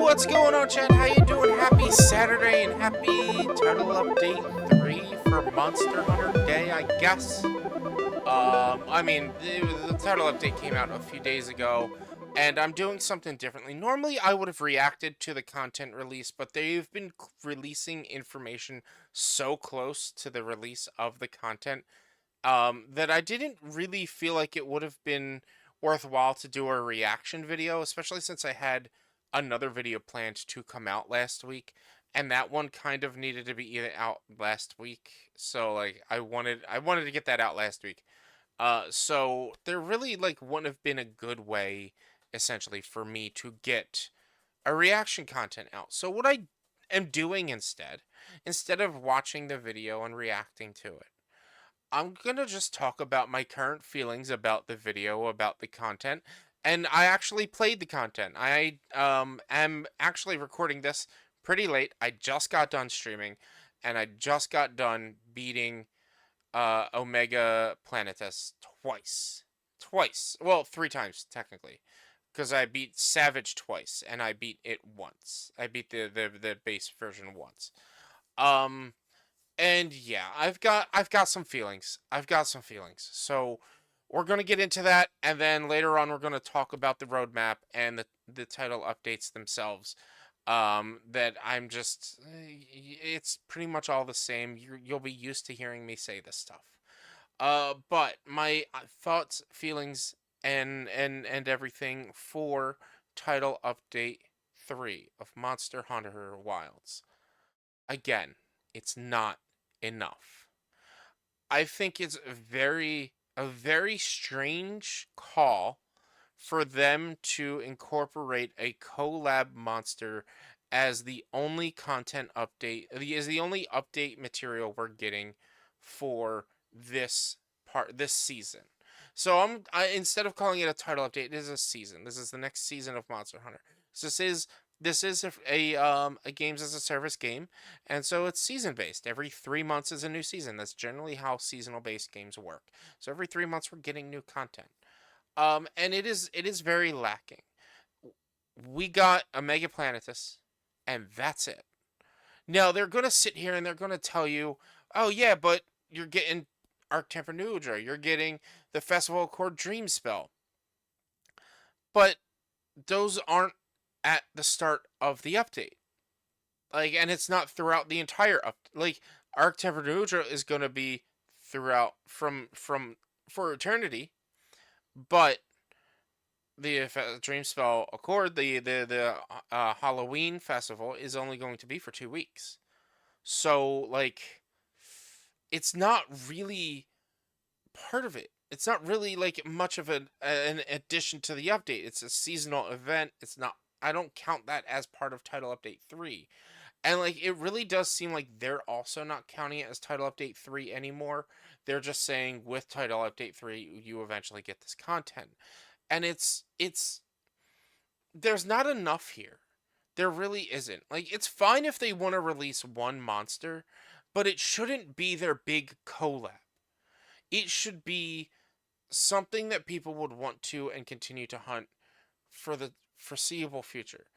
What's going on, Chad? How you doing? Happy Saturday and happy title update 3 for Monster Hunter Day, I guess. The title update came out a few days ago, and I'm doing something differently. Normally, I would have reacted to the content release, but they've been releasing information so close to the release of the content that I didn't really feel like it would have been worthwhile to do a reaction video, especially since I had another video planned to come out last week, and that one kind of needed to be out last week. So like I wanted to get that out last week. So there really like wouldn't have been a good way, essentially, for me to get a reaction content out. So what I am doing instead of watching the video and reacting to it, I'm gonna just talk about my current feelings about the video, about the content, and I actually played the content. I am actually recording this pretty late. I just got done streaming, and I just got done beating Omega Planetus twice. Twice. Well, three times technically. Because I beat Savage twice, and I beat it once. I beat the base version once. Um and yeah, I've got some feelings. I've got some feelings. So we're gonna get into that, and then later on we're gonna talk about the roadmap and the title updates themselves. That I'm just, it's pretty much all the same. You'll be used to hearing me say this stuff. But my thoughts, feelings, and everything for title update 3 of Monster Hunter Wilds. Again, it's not enough. I think it's a very strange call for them to incorporate a collab monster as the only content update, is the only update material we're getting for this season. So instead of calling it a title update, it is a season. This is the next season of Monster Hunter. So this is a games as a service game, and so it's season based. Every 3 months is a new season. That's generally how seasonal based games work. So every 3 months we're getting new content. And it is very lacking. We got a Mega Planetus, and that's it. Now they're gonna sit here and they're gonna tell you, oh yeah, but you're getting Arc Temper Nudra, you're getting the Festival Accord Dream Spell, but those aren't at the start of the update. Like, and it's not throughout the entire up. Like, Arc Temper Nudra is gonna be throughout from for eternity, but the Dreamspell Accord, the Halloween festival, is only going to be for 2 weeks. So like, it's not really part of it. It's not really like much of an addition to the update. It's a seasonal event. It's not. I don't count that as part of Title Update 3. And like, it really does seem like they're also not counting it as Title Update 3 anymore. They're just saying with Title Update 3 you eventually get this content. And it's there's not enough here. There really isn't. Like, it's fine if they want to release one monster, but it shouldn't be their big collab. It should be something that people would want to and continue to hunt for the foreseeable future.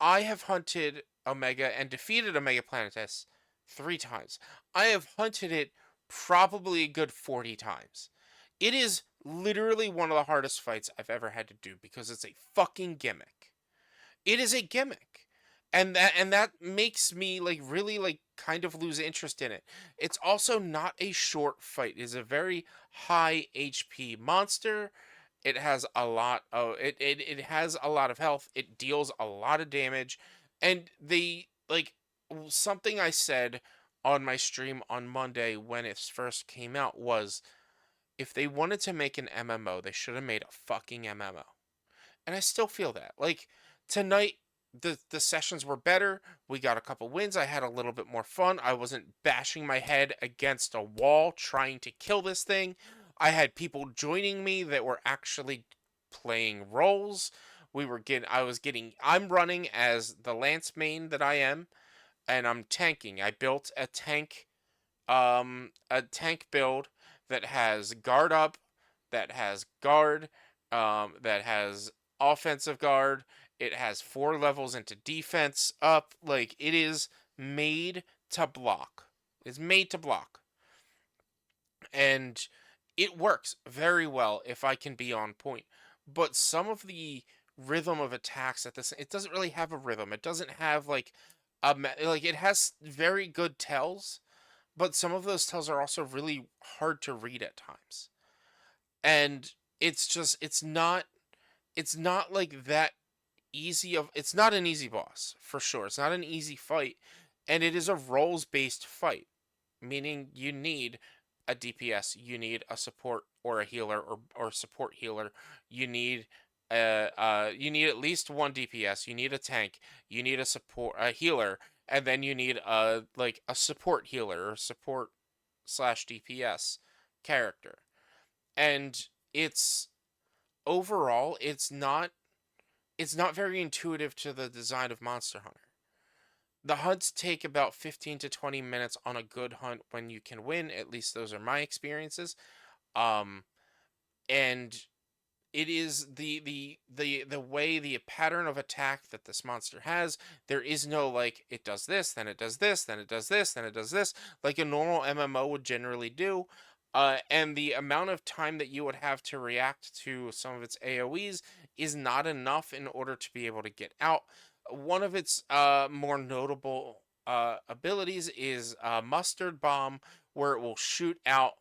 I have hunted Omega and defeated Omega Planetus 3 times. I have hunted it probably a good 40 times. It is literally one of the hardest fights I've ever had to do because it's a fucking gimmick. It is a gimmick. And that makes me like really like kind of lose interest in it. It's also not a short fight. It is a very high HP monster. It has a lot of it has a lot of health. It deals a lot of damage. And the like something I said on my stream on Monday when it first came out was, if they wanted to make an MMO, they should have made a fucking MMO. And I still feel that. Like, tonight, the sessions were better. We got a couple wins. I had a little bit more fun. I wasn't bashing my head against a wall trying to kill this thing. I had people joining me that were actually playing roles. I'm running as the Lance main that I am, and I'm tanking. I built a tank build that has guard up, that has guard, that has offensive guard. It has 4 levels into defense up. Like, it is made to block. It's made to block. And it works very well if I can be on point. But some of the rhythm of attacks at this, it doesn't really have a rhythm. It doesn't have like like it has very good tells, but some of those tells are also really hard to read at times. And it's not like that easy of it's not an easy boss for sure. It's not an easy fight, and it is a roles based fight, meaning you need a DPS, you need a support or a healer or support healer, you need you need at least one DPS, you need a tank, you need a healer, and then you need a support healer or support slash DPS character. And it's overall it's not very intuitive to the design of Monster Hunter. The hunts take about 15 to 20 minutes on a good hunt when you can win. At least those are my experiences. Um, and it is the way the pattern of attack that this monster has. There is no like it does this, then it does this, then it does this, then it does this, like a normal MMO would generally do. And the amount of time that you would have to react to some of its AoEs is not enough in order to be able to get out. One of its more notable abilities is Mustard Bomb, where it will shoot out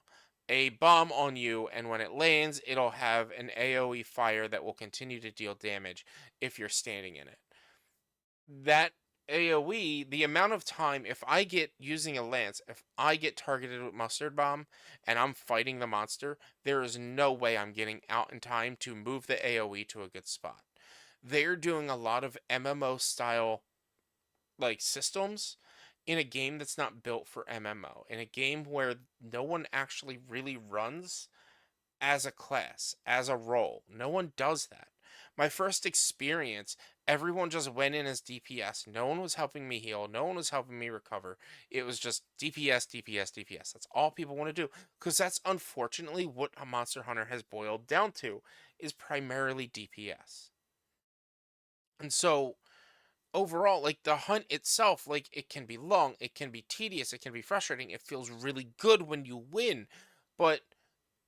a bomb on you, and when it lands, it'll have an AoE fire that will continue to deal damage if you're standing in it. That AoE, the amount of time, if I get using a lance, if I get targeted with Mustard Bomb and I'm fighting the monster, there is no way I'm getting out in time to move the AoE to a good spot. They're doing a lot of MMO style like systems in a game that's not built for MMO, in a game where no one actually really runs as a class, as a role. No one does that. My first experience, everyone just went in as DPS. No one was helping me heal. No one was helping me recover. It was just DPS, DPS, DPS. That's all people want to do. Because that's unfortunately what a Monster Hunter has boiled down to, is primarily DPS. And so overall, like the hunt itself, like it can be long, it can be tedious, it can be frustrating. It feels really good when you win, but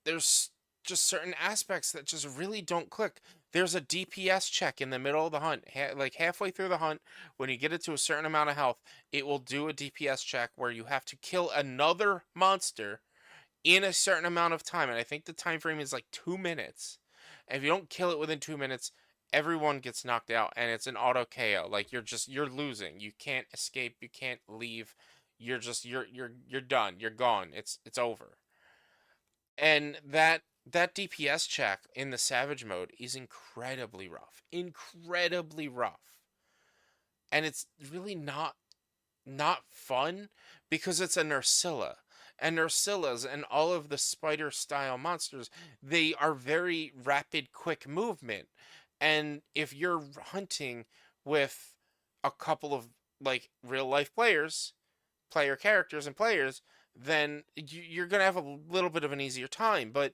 there's just certain aspects that just really don't click. There's a DPS check in the middle of the hunt, like halfway through the hunt, when you get it to a certain amount of health, it will do a DPS check where you have to kill another monster in a certain amount of time, and I think the time frame is like 2 minutes. And if you don't kill it within 2 minutes, everyone gets knocked out, and it's an auto KO. Like you're losing. You can't escape. You can't leave. You're done. You're gone. It's over. And that DPS check in the Savage mode is incredibly rough. Incredibly rough. And it's really not fun because it's a Nursilla. And Nursillas and all of the spider style monsters, they are very rapid, quick movement. And if you're hunting with a couple of like real life player characters and players, then you're going to have a little bit of an easier time. But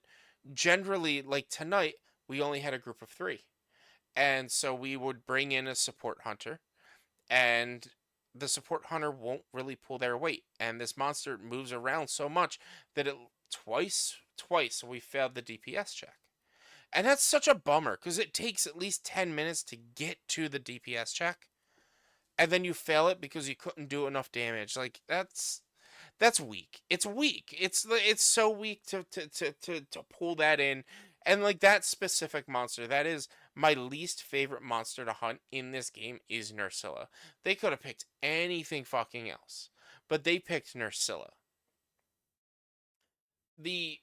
generally, like tonight, we only had a group of 3. And so we would bring in a support hunter, and the support hunter won't really pull their weight, and this monster moves around so much that it twice we failed the DPS check. And that's such a bummer because it takes at least 10 minutes to get to the DPS check, and then you fail it because you couldn't do enough damage. Like that's weak. It's weak. It's so weak to pull that in. And like that specific monster, that is my least favorite monster to hunt in this game is Nursilla. They could have picked anything fucking else, but they picked Nursilla. The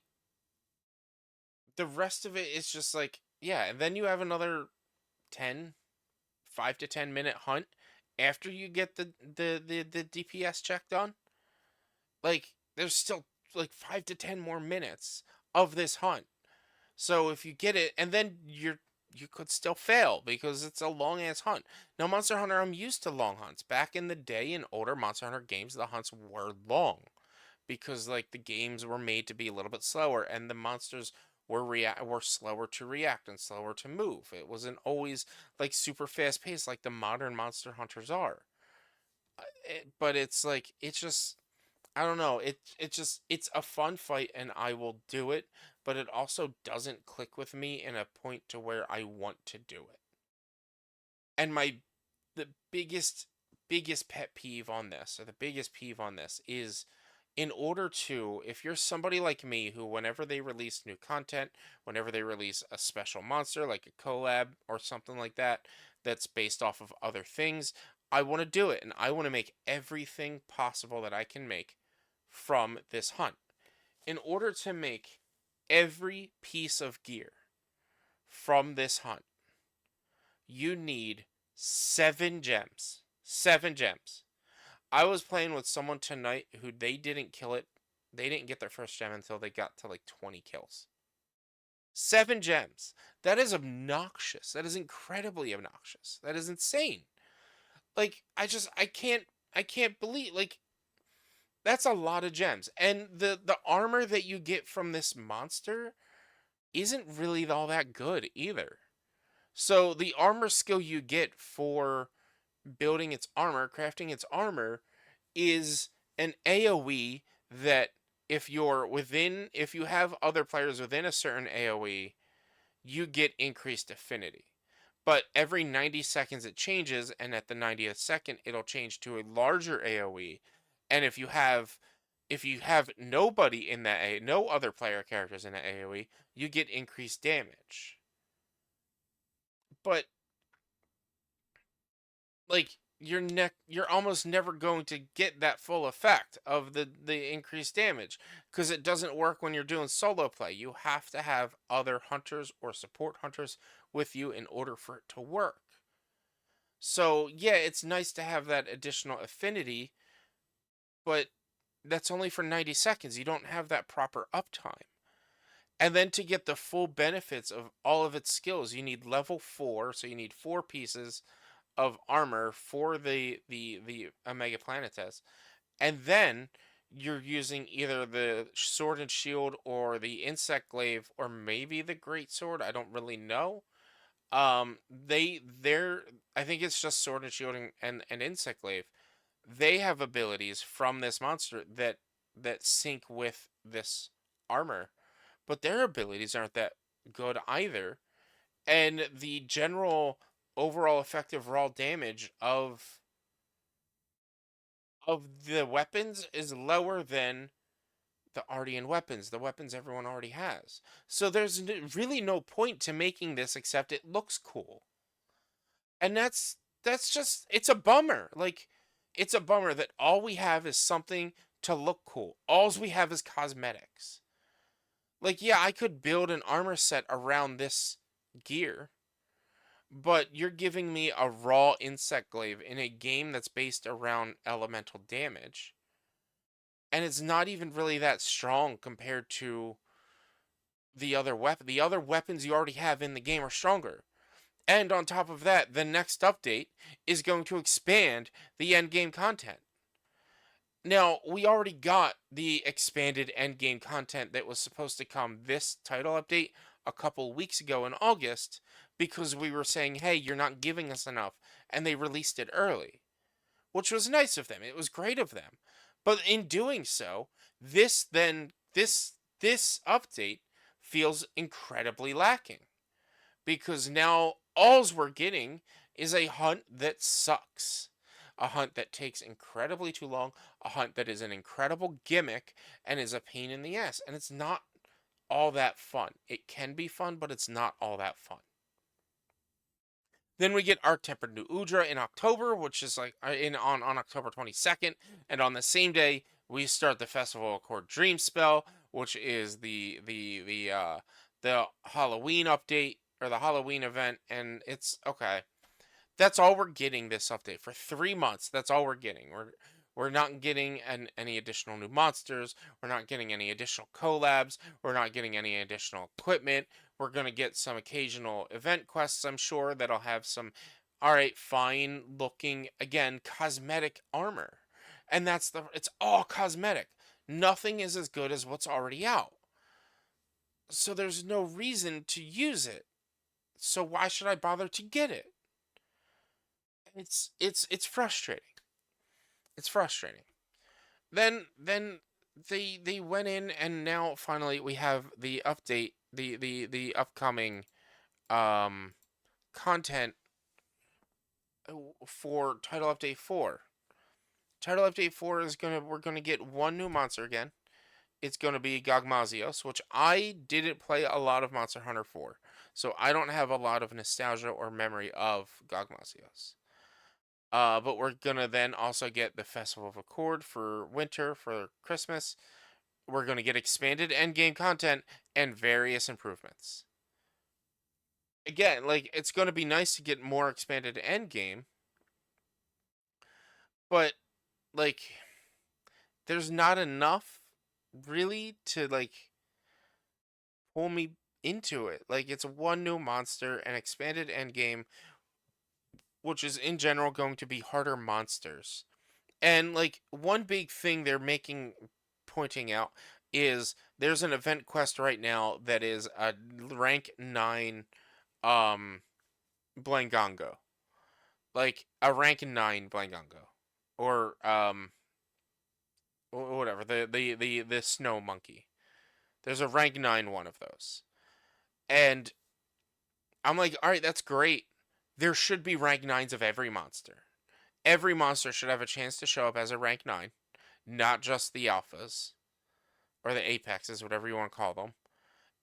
the rest of it is just like, yeah, and then you have another 10 5 to 10 minute hunt after you get the DPS check done. Like there's still like 5 to 10 more minutes of this hunt. So if you get it, and then you could still fail because it's a long ass hunt. Now Monster Hunter, I'm used to long hunts. Back in the day in older Monster Hunter games, the hunts were long because like the games were made to be a little bit slower and the monsters were slower to react and slower to move. It wasn't always like super fast paced like the modern monster hunters are. But it's like it's just I don't know. It's a fun fight and I will do it, but it also doesn't click with me in a point to where I want to do it. And the biggest pet peeve on this, or the biggest peeve on this is in order to, if you're somebody like me who whenever they release new content, whenever they release a special monster like a collab or something like that that's based off of other things, I want to do it and I want to make everything possible that I can make from this hunt. In order to make every piece of gear from this hunt, you need 7 gems. 7 gems. I was playing with someone tonight who they didn't kill it. They didn't get their first gem until they got to like 20 kills. 7 gems. That is obnoxious. That is incredibly obnoxious. That is insane. Like I can't believe like that's a lot of gems. And the armor that you get from this monster isn't really all that good either. So the armor skill you get for building its armor, crafting its armor, is an AoE that if you have other players within a certain AoE, you get increased affinity. But every 90 seconds it changes, and at the 90th second, it'll change to a larger AoE. And if you have nobody in that no other player characters in that AoE, you get increased damage. But like you're almost never going to get that full effect of the increased damage because it doesn't work when you're doing solo play. You have to have other hunters or support hunters with you in order for it to work. So yeah, it's nice to have that additional affinity, but that's only for 90 seconds. You don't have that proper uptime. And then to get the full benefits of all of its skills, you need level 4, so you need 4 pieces of armor for the Omega Planetes, and then you're using either the sword and shield or the insect glaive or maybe the great sword. I don't really know. They're I think it's just sword and shield and insect glaive. They have abilities from this monster that sync with this armor, but their abilities aren't that good either. And the general overall effective raw damage of the weapons is lower than the Ardian weapons, the weapons everyone already has. So there's really no point to making this except it looks cool. And that's just it's a bummer. Like it's a bummer that all we have is something to look cool. Alls we have is cosmetics. Like yeah, I could build an armor set around this gear, but you're giving me a raw insect glaive in a game that's based around elemental damage. And it's not even really that strong compared to the other weapon. The other weapons you already have in the game are stronger. And on top of that, the next update is going to expand the end game content. Now, we already got the expanded end game content that was supposed to come this title update a couple weeks ago in August because we were saying, hey, you're not giving us enough. And they released it early, which was nice of them. It was great of them. But in doing so, this update feels incredibly lacking because now alls we're getting is a hunt that sucks. A hunt that takes incredibly too long, a hunt that is an incredible gimmick and is a pain in the ass, and it's not all that fun. It can be fun, but it's not all that fun. Then we get Arc Tempered New Udra in October, which is like in on October 22nd, and on the same day we start the Festival of Core Dream Spell, which is the Halloween update or the Halloween event, and it's okay. That's all we're getting this update for 3 months. That's all we're getting. We're not getting any additional new monsters. We're not getting any additional collabs. We're not getting any additional equipment. We're going to get some occasional event quests, I'm sure, that'll have some, all right, fine looking, again, cosmetic armor. And it's all cosmetic. Nothing is as good as what's already out. So there's no reason to use it. So why should I bother to get it? It's frustrating. It's frustrating. Then they went in, and now finally we have the update, the upcoming um content for Title Update 4. Title Update 4 is we're gonna get one new monster again. It's gonna be Gogmazios, which I didn't play a lot of Monster Hunter 4. So I don't have a lot of nostalgia or memory of Gogmazios. But we're gonna then also get the Festival of Accord for winter, for Christmas. We're gonna get expanded endgame content and various improvements. Again, like it's gonna be nice to get more expanded endgame, but like there's not enough really to like pull me into it. Like it's one new monster, an expanded endgame, which is in general going to be harder monsters. And like one big thing they're making pointing out is there's an event quest right now that is a rank 9 um Blangongo. Like a rank 9 Blangongo. Or whatever, the snow monkey. There's a rank 9 one of those. And I'm like, "All right, that's great. There should be rank 9s of every monster. Every monster should have a chance to show up as a rank 9, not just the alphas or the apexes, whatever you want to call them.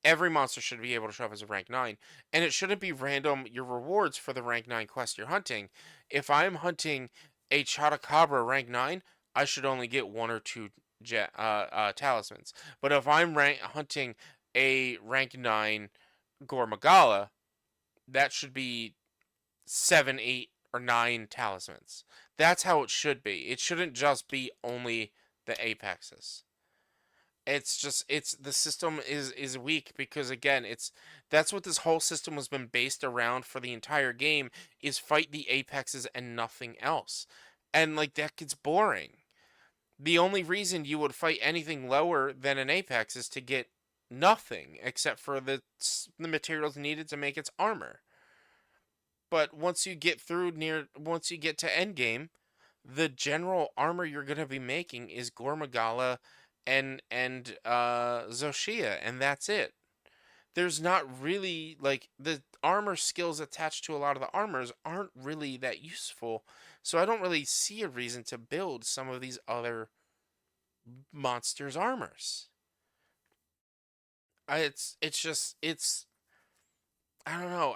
Every monster should be able to show up as a rank 9, and it shouldn't be random your rewards for the rank 9 quest you're hunting. If I'm hunting a Chotacabra rank 9, I should only get one or two talismans. But if I'm hunting a rank 9 Gormagala, that should be 7, 8, or 9 talismans. That's how it should be. It shouldn't just be only the apexes. It's just it's the system is weak because again, that's what this whole system has been based around for the entire game is fight the apexes and nothing else. And like that gets boring. The only reason you would fight anything lower than an apex is to get nothing except for the materials needed to make its armor. But once you get to endgame, the general armor you're gonna be making is Gormagala and Zoshia, and that's it. There's not really like the armor skills attached to a lot of the armors aren't really that useful. So I don't really see a reason to build some of these other monsters' armors. It's just it's I don't know.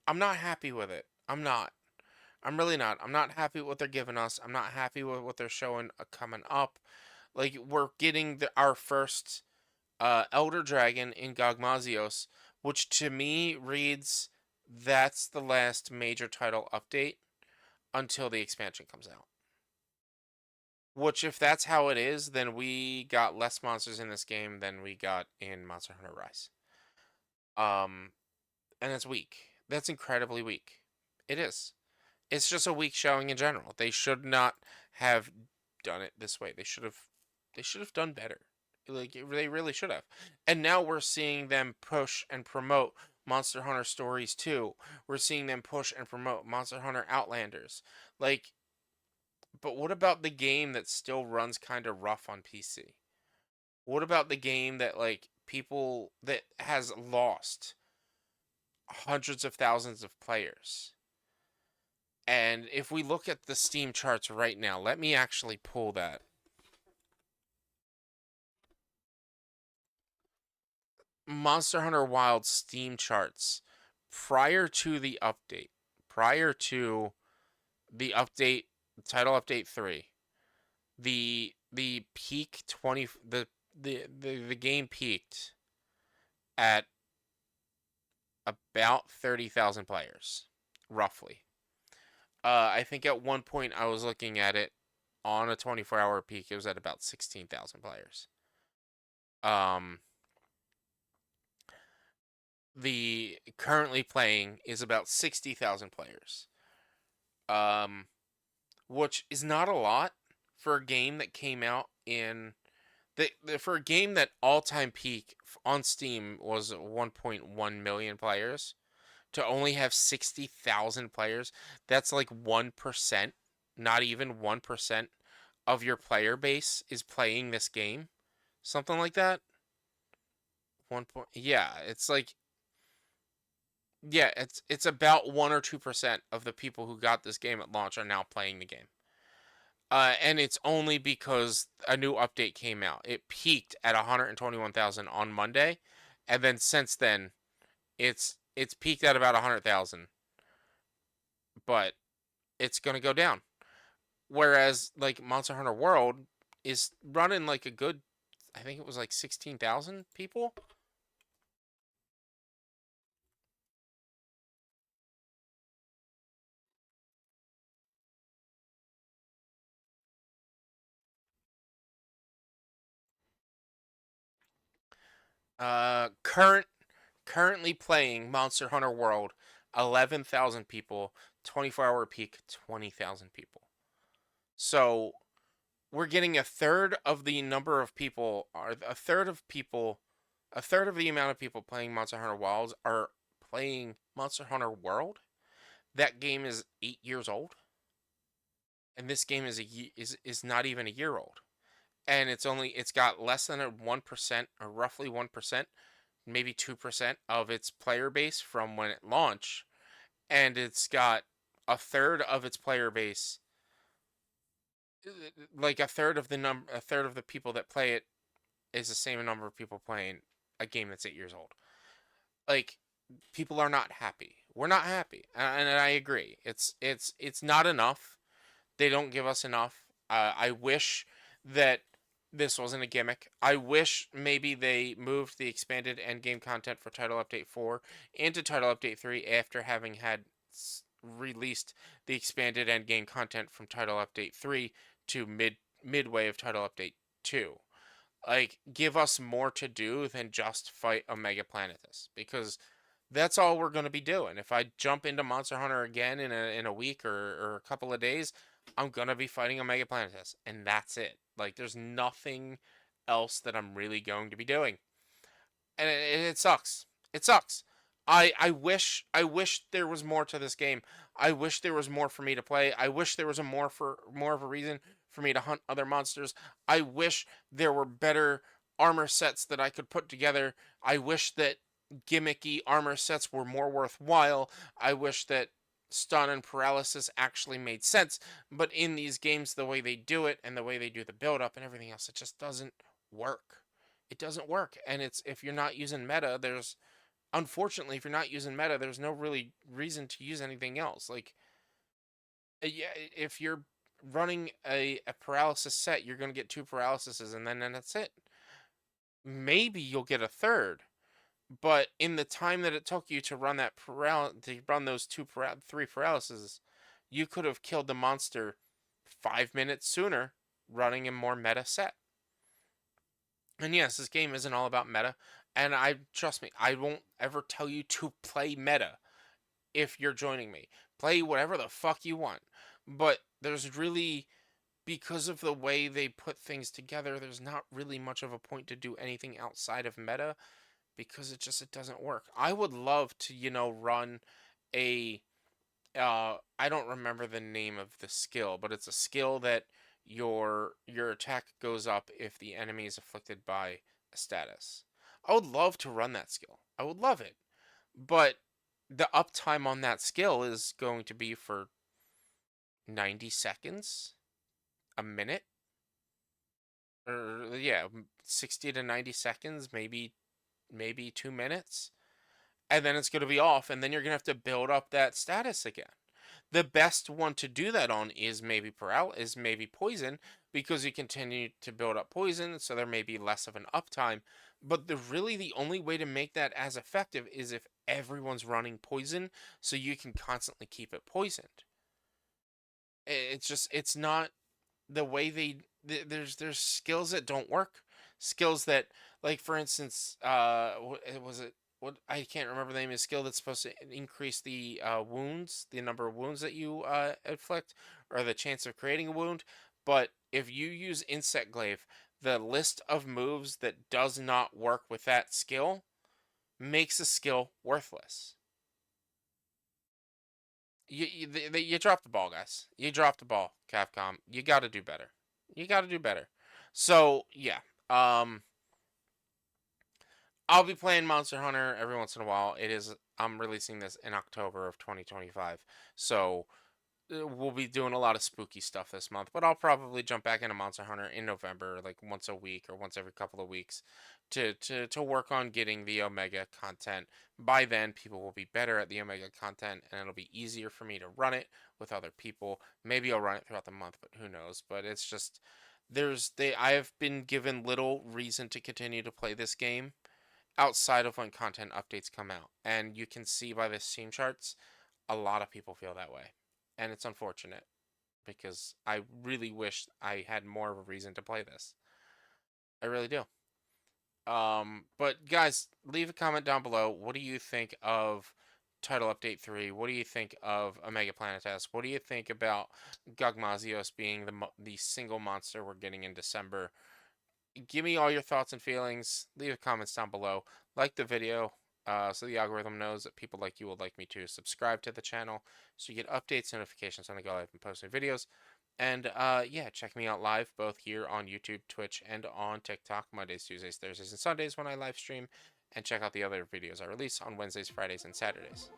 I'm not happy with it. I'm not. I'm really not. I'm not happy with what they're giving us. I'm not happy with what they're showing coming up. Like we're getting our first Elder Dragon in Gogmazios, which to me reads that's the last major title update until the expansion comes out. Which, if that's how it is, then we got less monsters in this game than we got in Monster Hunter Rise. Um, and that's weak. That's incredibly weak. It is. It's just a weak showing in general. They should not have done it this way. They should have done better. Like they really should have. And now we're seeing them push and promote Monster Hunter Stories 2. We're seeing them push and promote Monster Hunter Outlanders. Like, but what about the game that still runs kind of rough on PC? What about the game that like people that has lost hundreds of thousands of players? And if we look at the Steam charts right now, let me actually pull that. Monster Hunter Wild Steam charts prior to the update, prior to the update, title update 3, the peak 20 the game peaked at about 30,000 players, roughly. I think at one point I was looking at it on a 24-hour peak, it was at about 16,000 players. Um, the currently playing is about 60,000 players. Um, which is not a lot for a game that came out in For a game that all-time peak on Steam was 1.1 million players, to only have 60,000 players, that's like 1%, not even 1% of your player base is playing this game. Something like that. Yeah, it's like, yeah, it's about 1 or 2% of the people who got this game at launch are now playing the game. And it's only because a new update came out. It peaked at 121,000 on Monday, and then since then, it's peaked at about 100,000, but it's gonna go down. Whereas like Monster Hunter World is running like a good, I think it was like 16,000 people. Current currently playing Monster Hunter World, 11,000 people. 24-hour peak, 20,000 people. So we're getting a third of the number of people, or a third of the amount of people playing Monster Hunter Wilds are playing Monster Hunter World. That game is 8 years old, and this game is not even a year old, and it's got less than a 1%, or roughly 1%, maybe 2% of its player base from when it launched, and it's got a third of its player base, like a third of the people that play it is the same number of people playing a game that's 8 years old. Like, people are not happy. We're not happy, and I agree. It's not enough. They don't give us enough. I wish that this wasn't a gimmick. I wish maybe they moved the expanded end game content for Title Update 4 into Title Update 3 after having had released the expanded end game content from Title Update 3 to midway of Title Update 2. Like, give us more to do than just fight Omega Planetus, because that's all we're going to be doing. If I jump into Monster Hunter again in a week or a couple of days, I'm going to be fighting Omega Planetus, and that's it. Like, there's nothing else that I'm really going to be doing, and it sucks. It sucks. I wish there was more to this game. I wish there was more for me to play. I wish there was a more of a reason for me to hunt other monsters. I wish there were better armor sets that I could put together. I wish that gimmicky armor sets were more worthwhile. I wish that stun and paralysis actually made sense. But in these games, the way they do it and the way they do the build up and everything else, it just doesn't work. It doesn't work. And it's, if you're not using meta, there's, unfortunately, if you're not using meta, there's no really reason to use anything else. Like, yeah, if you're running a paralysis set, you're going to get two paralyses, and then that's it. Maybe you'll get a third, but in the time that it took you to run to run those three paralyses, you could have killed the monster 5 minutes sooner running a more meta set. And yes, this game isn't all about meta, and I trust me, I won't ever tell you to play meta if you're joining me. Play whatever the fuck you want. But there's really, because of the way they put things together, there's not really much of a point to do anything outside of meta, because it doesn't work. I would love to, run a I don't remember the name of the skill, but it's a skill that your attack goes up if the enemy is afflicted by a status. I would love to run that skill. I would love it. But the uptime on that skill is going to be for 90 seconds, a minute, or yeah, 60 to 90 seconds, maybe 2 minutes. And then it's going to be off, and then you're going to have to build up that status again. The best one to do that on is maybe poison, because you continue to build up poison, so there may be less of an uptime. But the only way to make that as effective is if everyone's running poison, so you can constantly keep it poisoned. It's not the way there's skills that don't work, skills that, like, for instance, was it, what, I can't remember the name of the skill that's supposed to increase the the number of wounds that you inflict, or the chance of creating a wound. But if you use insect glaive, the list of moves that does not work with that skill makes a skill worthless. You dropped the ball, guys. You dropped the ball, Capcom. You got to do better. You got to do better. So yeah, um, I'll be playing Monster Hunter every once in a while. I'm releasing this in October of 2025, so we'll be doing a lot of spooky stuff this month. But I'll probably jump back into Monster Hunter in November, like once a week or once every couple of weeks, to work on getting the Omega content. By then, people will be better at the Omega content, and it'll be easier for me to run it with other people. Maybe I'll run it throughout the month, but who knows? But it's just I have been given little reason to continue to play this game outside of when content updates come out. And you can see by the Steam charts, a lot of people feel that way. And it's unfortunate because I really wish I had more of a reason to play this. I really do. But guys, leave a comment down below. What do you think of Title Update 3? What do you think of Omega Planetes? What do you think about Gugmazios being the single monster we're getting in December? Give me all your thoughts and feelings. Leave the comments down below. Like the video so the algorithm knows that people like you would like me to. Subscribe to the channel so you get updates, notifications when I go live and posting videos. And yeah, check me out live both here on YouTube, Twitch, and on TikTok Mondays, Tuesdays, Thursdays, and Sundays when I live stream. And check out the other videos I release on Wednesdays, Fridays, and Saturdays.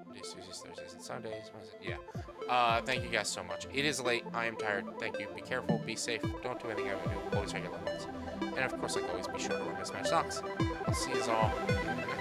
Mondays, Tuesdays, Thursdays, and Sundays. Yeah. Thank you guys so much. It is late. I am tired. Thank you. Be careful. Be safe. Don't do anything I would do. Always check your loved ones. And of course, like always, be sure to wear mismatched socks. I'll see you all in the next